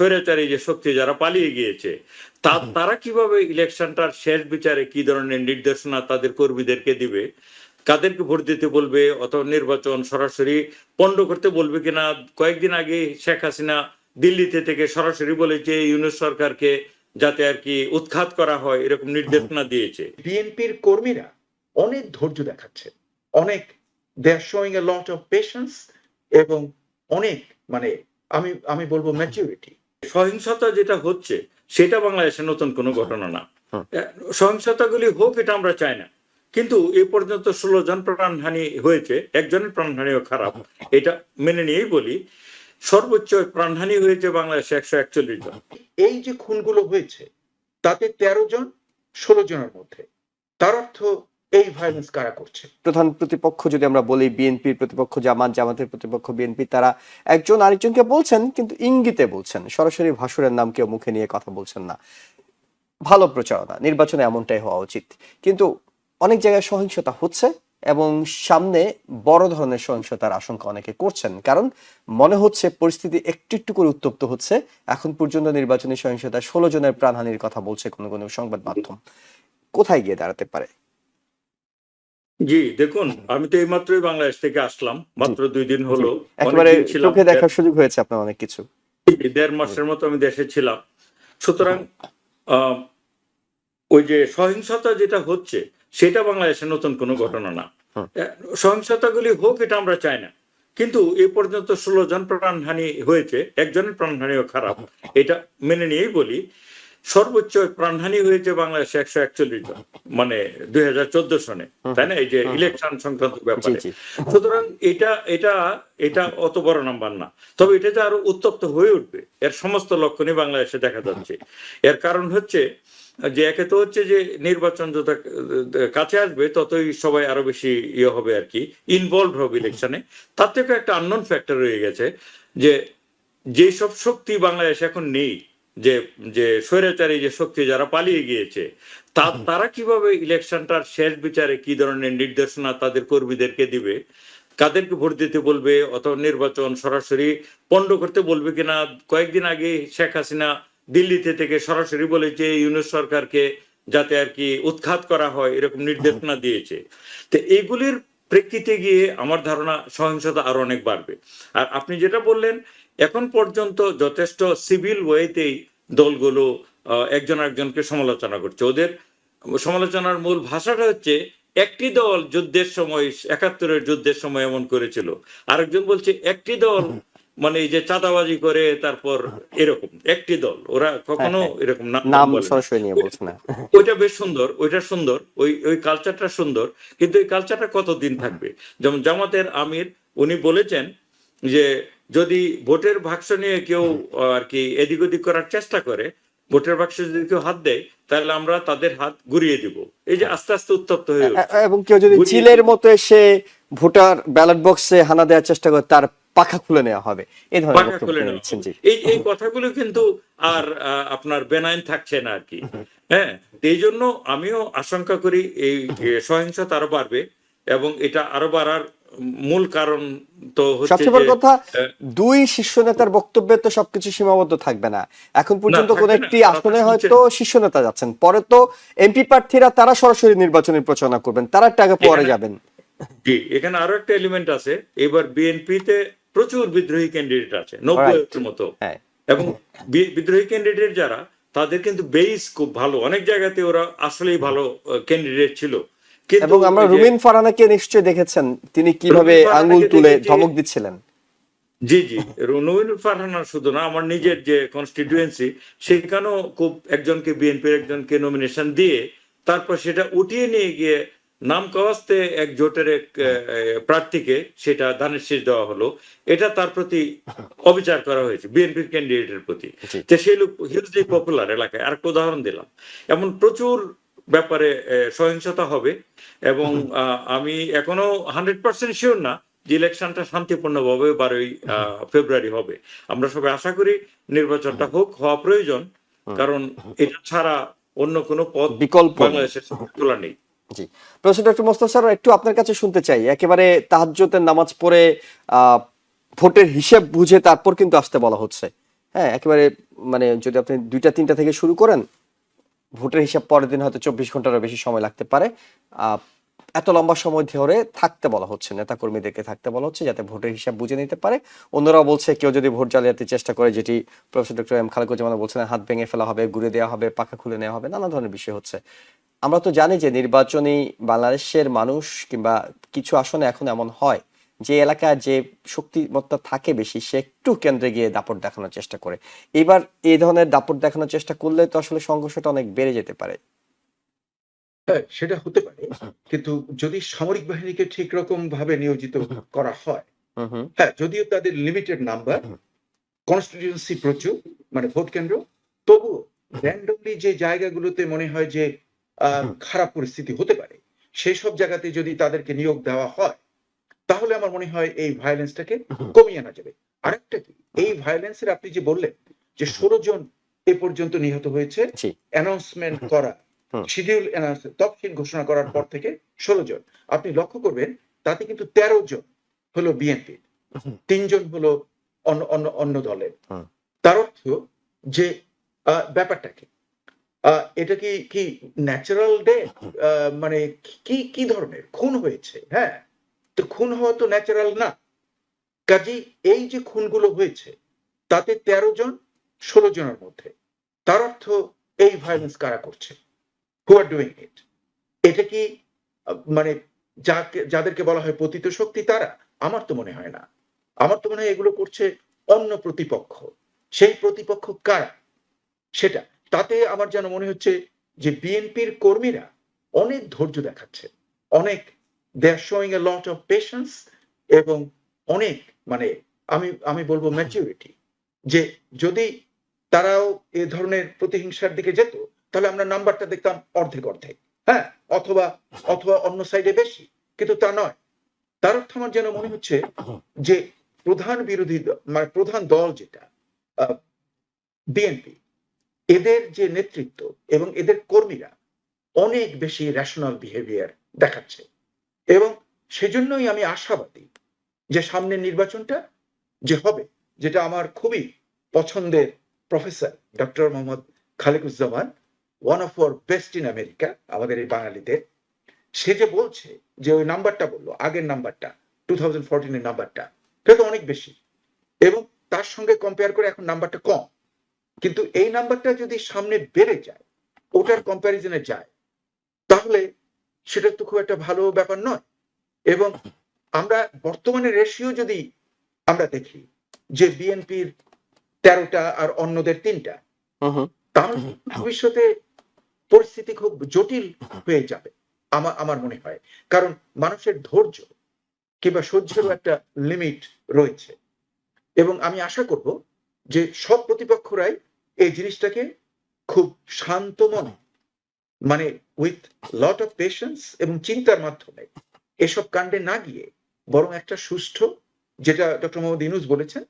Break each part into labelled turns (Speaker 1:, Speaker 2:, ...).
Speaker 1: স্বৈরাচারী যে শক্তি যারা পালিয়ে গিয়েছে তারা কিভাবে ইলেকশনটার শেষ বিচারে কি ধরনের নির্দেশনা তাদের কর্মীদেরকে দিবে, কাদেরকে ভোট দিতে বলবে, অথবা নির্বাচন সরাসরি পণ্ড করতে বলবে কিনা। কয়েকদিন আগে শেখ হাসিনা দিল্লিতে থেকে সরাসরি বলেছে ইউনূস সরকারকে যাতে আর কি উৎখাত করা হয় এরকম নির্দেশনা দিয়েছে।
Speaker 2: বিএনপির কর্মীরা অনেক ধৈর্য দেখাচ্ছে, অনেক they are showing a lot of patience এবং অনেক আমি বলবো ম্যাচুরিটি।
Speaker 1: সহিংসতা যেটা হচ্ছে সেটা বাংলাদেশে নতুন কোনো ঘটনা না। সহিংসতাগুলি হোক এটা আমরা চাই না, কিন্তু এ পর্যন্ত 16 জন প্রাণহানি হয়েছে, একজনের প্রাণহানিও খারাপ, এটা মেনে নিয়েই বলি। সর্বোচ্চ প্রাণহানি হয়েছে বাংলাদেশে 141 জন।
Speaker 2: এই যে খুনগুলো হয়েছে তাতে 13 জন 16 জনের মধ্যে, তার অর্থ এই ভায়োলেন্স কারা করছে?
Speaker 3: প্রধান প্রতিপক্ষ যদি আমরা বলি বিএনপির প্রতিপক্ষ জামাত, জামাতের প্রতিপক্ষ বিএনপি, তারা একজন আরেকজনকে বলছেন কিন্তু ইঙ্গিতে বলছেন, সরাসরি ভাসুরের নাম কেউ মুখে নিয়ে কথা বলছেন না। ভালো প্রচারণা, নির্বাচনে এমনটাই হওয়া উচিত। কিন্তু অনেক জায়গায় সহিংসতা হচ্ছে এবং সামনে বড় ধরনের সহিংসতার আশঙ্কা অনেকে করছেন, কারণ মনে হচ্ছে পরিস্থিতি একটু একটু করে উত্তপ্ত হচ্ছে। এখন পর্যন্ত নির্বাচনী সহিংসতা 16 জনের প্রাণহানির কথা বলছে কোনো কোনো সংবাদ মাধ্যম। কোথায় গিয়ে দাঁড়াতে পারে?
Speaker 1: জি দেখুন, আমি তো এইমাত্রই বাংলাদেশ থেকে আসলাম, মাত্র 2 দিন হলো।
Speaker 3: একেবারে চোখে দেখার সুযোগ হয়েছে আপনার অনেক কিছু।
Speaker 1: 1.5 মাসের মতো আমি দেশে ছিলাম। সুতরাং ওই যে সহিংসতা যেটা হচ্ছে সেটা বাংলাদেশে নতুন কোনো ঘটনা না। সহিংসতাগুলি হোক এটা আমরা চাই না, কিন্তু এ পর্যন্ত 16 জন প্রাণহানি হয়েছে, একজনের প্রাণহানিও খারাপ, এটা মেনে নিয়েই বলি। সর্বোচ্চ প্রাণহানি হয়েছে বাংলাদেশে 141 জন, মানে 2014 সনে, তাই না, এই যে ইলেকশন সংক্রান্ত ব্যাপারে। সুতরাং এটা এটা এটা অত বড় নাম্বার না, তবে এটা যে আরো উত্তপ্ত হয়ে উঠবে এর সমস্ত লক্ষণই বাংলাদেশে দেখা যাচ্ছে। এর কারণ হচ্ছে যে একে তো হচ্ছে যে নির্বাচন যত কাছে আসবে ততই সবাই আরো বেশি হবে আর কি, ইনভলভ হবে ইলেকশনে। তার থেকে একটা আননোন ফ্যাক্টর রয়ে গেছে যে যেসব শক্তি বাংলাদেশে এখন নেই, যে যে স্বৈরাচারী যে শক্তি যারা পালিয়ে গিয়েছে তারা কিভাবে ইলেকশনটার শেষ বিচারে কি ধরনের নির্দেশনা তাদের কর্মীদেরকে দিবে, কাদেরকে ভোট দিতে বলবে, অথবা নির্বাচন সরাসরি পণ্ড করতে বলবে কিনা। কয়েকদিন আগে শেখ হাসিনা দিল্লিতে থেকে সরাসরি বলেছে ইউনূস সরকারকে যাতে আর কি উৎখাত করা হয় এরকম নির্দেশনা দিয়েছে। তো এইগুলির প্রেক্ষিতে গিয়ে আমার ধারণা সহিংসতা আরো অনেক বাড়বে। আর আপনি যেটা বললেন, এখন পর্যন্ত যথেষ্ট সিভিল ওয়েতেই দলগুলো একজন আরেকজনকে সমালোচনা করছে। ওদের সমালোচনার মূল ভাষাটা হচ্ছে একটি দল যুদ্ধের সময় 71-এর যুদ্ধের সময় এমন করেছিল, আরেকজন বলছে একটি দল মানে এই যে চাঁদাবাজি করে তারপর এরকম একটি দল, ওরা কখনো এরকম নাম
Speaker 3: সরাসরি নিয়ে বলছে না।
Speaker 1: ওইটা বেশ সুন্দর, ওইটা সুন্দর, ওই কালচারটা সুন্দর, কিন্তু এই কালচারটা কতদিন থাকবে? যেমন জামাতের আমির উনি বলেছেন যে যদি ভোটের বাক্স নিয়ে কেউ আর কি এদিক ওদিক করার চেষ্টা করে, ভোটের বাক্সে যদি কেউ হাত দেয় তাহলে আমরা তাদের হাত ঘুরিয়ে দিব। এই যে আস্তে আস্তে উত্তপ্ত হয়ে
Speaker 3: এবং কেউ যদি চিলের মতো এসে ভোটার ব্যালট বক্সে হানা দেওয়ার চেষ্টা করে তার পাখা খুলে নেওয়া হবে, এই ধরনের
Speaker 1: এই কথাগুলো কিন্তু আর আপনার বেনাইন থাকছে না আর কি। হ্যাঁ, এই জন্য আমিও আশঙ্কা করি এই সহিংসতা আরো বাড়বে, এবং এটা আরো বাড়ার মূল কারণ তো হচ্ছে
Speaker 3: সবচেয়ে বড় কথা, দুই শীর্ষ নেতার বক্তব্যে তো সবকিছু সীমাবদ্ধ থাকবে না। এখন পর্যন্ত কোন একটি আসনে হয়তো শীর্ষ নেতা যাচ্ছেন, পরে তো এমপি প্রার্থীরা তারা সরাসরি নির্বাচনের প্রচারণা করবেন, তারা একটা আগে পরে যাবেন।
Speaker 1: জি, এখানে আরো একটা এলিমেন্ট আছে, এবার বিএনপিতে প্রচুর বিদ্রোহী ক্যান্ডিডেট আছে 90-এর মতো, এবং বিদ্রোহী ক্যান্ডিডেট যারা তাদের কিন্তু বেস খুব ভালো, অনেক জায়গাতে ওরা আসলেই ভালো ক্যান্ডিডেট ছিল।
Speaker 3: এবং আমরা রুমিন ফারহানাকে নিশ্চয়ই দেখেছেন তিনি কিভাবে আঙ্গুল তুলে ধমক দিচ্ছিলেন।
Speaker 1: জি জি, রুমিন ফারহানা শুধু না, আমার নিজের যে কনস্টিটিউয়েন্সি সেখানেও খুব একজনকে বিএনপির একজনকে নমিনেশন দিয়ে তারপর সেটা উঠিয়ে নিয়ে গিয়ে নাম কাওয়াস্তে এক জোটের এক প্রার্থীকে সেটা ধানের শীষ দেওয়া হলো। এটা তার প্রতি অবিচার করা হয়েছে বিএনপির ক্যান্ডিডেটের প্রতি। তো সেই লোক হিউজলি পপুলার এলাকায়। আর একটা উদাহরণ দিলাম, এমন প্রচুর ব্যাপারে সহিংসতা হবে, এবং আমি এখনো 100% শিওর না যে ইলেকশনটা শান্তিপূর্ণভাবে 12ই ফেব্রুয়ারি হবে। আমরা সবাই আশা করি নির্বাচনটা হওয়া প্রয়োজন, কারণ এটা ছাড়া অন্য কোনো পথ বিকল্প বাংলাদেশের তোলা নেই।
Speaker 3: জি, প্রফেসর ডক্টর মোস্তফা স্যার, একটু আপনার কাছে শুনতে চাই, একেবারে তাহাজ্জুদের নামাজ পড়ে ভোটের হিসেব বুঝে তারপর কিন্তু আসতে বলা হচ্ছে। হ্যাঁ, একেবারে মানে যদি আপনি 2টা-3টা থেকে শুরু করেন, ভোটের হিসাব পরের দিন হয়তো 24 ঘন্টারও বেশি সময় লাগতে পারে। আহ, এত লম্বা সময় ধরে থাকতে বলা হচ্ছে, নেতা কর্মীদেরকে থাকতে বলা হচ্ছে যাতে ভোটের হিসাব বুঝে নিতে পারে। অন্যরাও বলছে কেউ যদি ভোট জালিয়াতির চেষ্টা করে, যেটি প্রফেসর ডক্টর এম খালেকুজ্জামান বলছেন, হাত ভেঙে ফেলা হবে, গুঁড়ে দেওয়া হবে, পাখা খুলে নেওয়া হবে, নানা ধরনের বিষয় হচ্ছে। আমরা তো জানি যে নির্বাচনী বাংলাদেশের মানুষ কিংবা কিছু আসনে এখন এমন হয় যে এলাকায় যে শক্তিমত্তা থাকে বেশি, সে একটু কেন্দ্রে গিয়ে দাপট দেখানোর চেষ্টা করে। এবার এই ধরনের দাপট দেখানোর চেষ্টা করলে তো আসলে সংঘর্ষটা অনেক বেড়ে যেতে পারে।
Speaker 2: হ্যাঁ, সেটা হতে পারে। কিন্তু যদি সামরিক বাহিনীকে ঠিক রকম ভাবে নিয়োজিত করা হয়,
Speaker 3: হুম হুম
Speaker 2: হ্যাঁ, যদিও তাদের লিমিটেড নাম্বার, কনস্টিটিউয়েন্সি প্রচুর, মানে ভোট কেন্দ্র, তবুও র্যান্ডমলি যে জায়গাগুলোতে মনে হয় যে খারাপ পরিস্থিতি হতে পারে, সেই সব জায়গাতে যদি তাদেরকে নিয়োগ দেওয়া হয়, তাহলে আমার মনে হয় এই ভায়োলেন্সটাকে কমিয়ে আনা যাবে। আরেকটা কি, এই ভায়োলেন্সের আপনি যে বললেন যে 16 জন এ পর্যন্ত নিহত হয়েছে,
Speaker 3: জি
Speaker 2: অ্যানাউন্সমেন্ট করা,
Speaker 3: হুম
Speaker 2: শিডিউল তফসিল ঘোষণা করার পর থেকে 16 জন। আপনি লক্ষ্য করবেন তাতে কিন্তু 13 জন হলো বিএনপি, 3 জন হলো অন্য অন্য অন্য দলের।
Speaker 3: হুম
Speaker 2: তার অর্থ যে ব্যাপারটা কি, এটা কি কি ন্যাচারাল ডে, মানে কি কি ধরনের খুন হয়েছে? হ্যাঁ, তো খুন হওয়া তো ন্যাচারাল না। কাজেই এই যে খুনগুলো হয়েছে তাতে 13 জন 16 জনের মধ্যে, তার অর্থ এই ভায়োলেন্স কারা করছে, হু আর ডুইং ইট? এটা কি মানে যাদেরকে বলা হয় পতিত শক্তি তারা? আমার তো মনে হয় না। আমার তো মনে হয় এগুলো করছে অন্য প্রতিপক্ষ। সেই প্রতিপক্ষ কারা সেটা, তাতে আমার যেন মনে হচ্ছে যে বিএনপির কর্মীরা অনেক ধৈর্য দেখাচ্ছে, অনেক, they are showing a lot of patience, এবং অনেক, মানে আমি আমি বলবো ম্যাচিউরিটি, যে যদি তারাও এ ধরনের প্রতিহিংসার দিকে যেত, তাহলে আমরা নাম্বারটা দেখতাম অর্ধেক অর্ধেক, হ্যাঁ, অথবা অথবা অন্য সাইডে বেশি, কিন্তু তা নয়। তার অর্থ আমার যেন মনে হচ্ছে যে প্রধান বিরোধী মানে প্রধান দল যেটা বিএনপি, এদের যে নেতৃত্ব এবং এদের কর্মীরা অনেক বেশি রেশনাল বিহেভিয়ার দেখাচ্ছে, এবং সেজন্যই আমি আশাবাদী যে সামনের নির্বাচনটা যে হবে, যেটা আমার খুবই পছন্দের professor doctor Mohammad Khalequzzaman, one of our best in America, আমাদের এই বাঙালিদের, সে যে বলছে যে ওই নাম্বারটা বললো, আগের নাম্বারটা 2014 এর নাম্বারটা, সেটা তো অনেক বেশি, এবং তার সঙ্গে কম্পেয়ার করে এখন নাম্বারটা কম, কিন্তু এই নাম্বারটা যদি সামনে বেড়ে যায়, ওটার কম্প্যারিজনে যায়, তাহলে সেটা তো খুব একটা ভালো ব্যাপার নয়। এবং আমরা বর্তমানে রেশিও যদি আমরা দেখি যে বিএনপির 13টা আর অন্যদের 3টা,
Speaker 3: হুম হুম
Speaker 2: তাহলে ভবিষ্যতে পরিস্থিতি খুব জটিল হয়ে যাবে আমার আমার মনে হয়। কারণ মানুষের ধৈর্য কিংবা সহ্যেরও একটা লিমিট রয়েছে, এবং আমি আশা করব যে সব প্রতিপক্ষরাই এই জিনিসটাকে খুব শান্ত মনে, মানে উইথ লট অফ পেশেন্স এবং চিন্তার মাধ্যমে এসব কাণ্ডে না গিয়ে, বরং একটা সুষ্ঠু, যেটা ডক্টর মোহাম্মদ ইউনূস বলেছেন,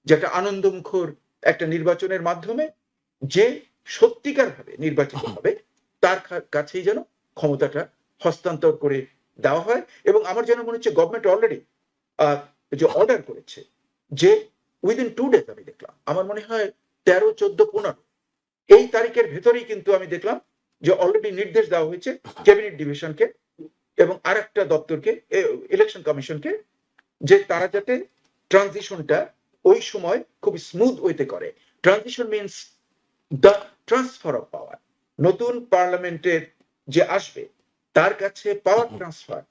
Speaker 2: যে একটা আনন্দমুখর একটা নির্বাচনের মাধ্যমে যে সত্যিকার ভাবে নির্বাচিত হবে, তার কাছেই যেন ক্ষমতাটা হস্তান্তর করে দেওয়া হয়। এবং আমার যেন মনে হচ্ছে গভর্নমেন্ট অলরেডি যে অর্ডার করেছে যে উইদিন 2 ডেজ, আমি দেখলাম, আমার মনে হয় 13, 14, 15 এই তারিখের ভেতরেই কিন্তু আমি দেখলাম যে অলরেডি নির্দেশ দেওয়া হয়েছে ক্যাবিনেট ডিভিশনকে এবং আরেকটা দপ্তরকে, ইলেকশন কমিশনকে, যে তারা যাতে ট্রানজিশনটা ওই সময় খুব স্মুথ ওয়েতে করে। Transition means the transfer of power, নতুন পার্লামেন্টের যে আসবে তার কাছে power transfer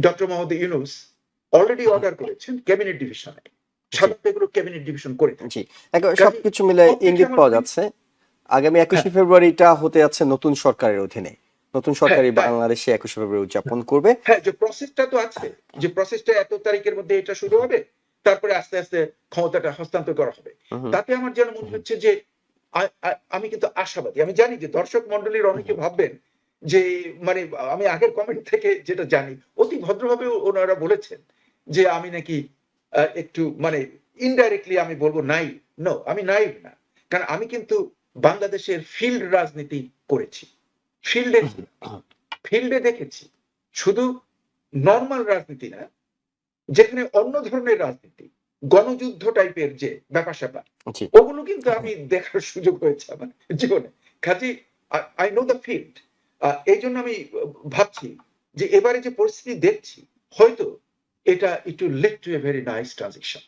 Speaker 2: doctor Mohammad Yunus already order করেছেন ক্যাবিনেট ডিভিশনে। সাধারণত এগুলো ক্যাবিনেট ডিভিশন করে থাকে।
Speaker 3: জি, একেবারে সবকিছু মিলে ইঙ্গিত পাওয়া যাচ্ছে আগামী 21শে
Speaker 2: হ্যাঁ,
Speaker 3: ফেব্রুয়ারিটা হতে যাচ্ছে নতুন সরকারের অধীনে। নতুন সরকারি
Speaker 2: হ্যাঁ, তাই।
Speaker 3: বাংলাদেশে 21শে ফেব্রুয়ারি উদযাপন করবে।
Speaker 2: হ্যাঁ, যে প্রসেসটা তো আছে, যে প্রসেসটা এত তারিখের মধ্যে এটা শুরু হবে, তারপরে আস্তে আস্তে ক্ষমতাটা হস্তান্তর করা হবে।
Speaker 3: হুম হুম
Speaker 2: তাতে আমার যেন মনে হচ্ছে যে আমি কিন্তু আশাবাদী। আমি জানি যে দর্শক মন্ডলীর অনেকে ভাববেন যে, মানে আমি আগের কমেন্ট থেকে যেটা জানি, অতি ভদ্রভাবে ওনারা বলেছেন যে আমি নাকি একটু, মানে ইনডাইরেক্টলি আমি বলবো নাই, নো, আমি নাইভ না। কারণ আমি কিন্তু বাংলাদেশের ফিল্ড রাজনীতি করেছি, ফিল্ডে ফিল্ডে দেখেছি, শুধু নর্মাল রাজনীতি না, যেখানে অন্য ধরনের রাজনীতি, গণযুদ্ধ টাইপের যে ব্যাপার স্যাপার,
Speaker 3: জি।
Speaker 2: ওগুলো কিন্তু আমি দেখার সুযোগ হয়েছে আমার জীবনে। কাজে আই নো দ্য ফিল্ড। এই জন্য আমি ভাবছি যে এবারে যে পরিস্থিতি দেখছি, হয়তো এটা it will lead to a very nice transition.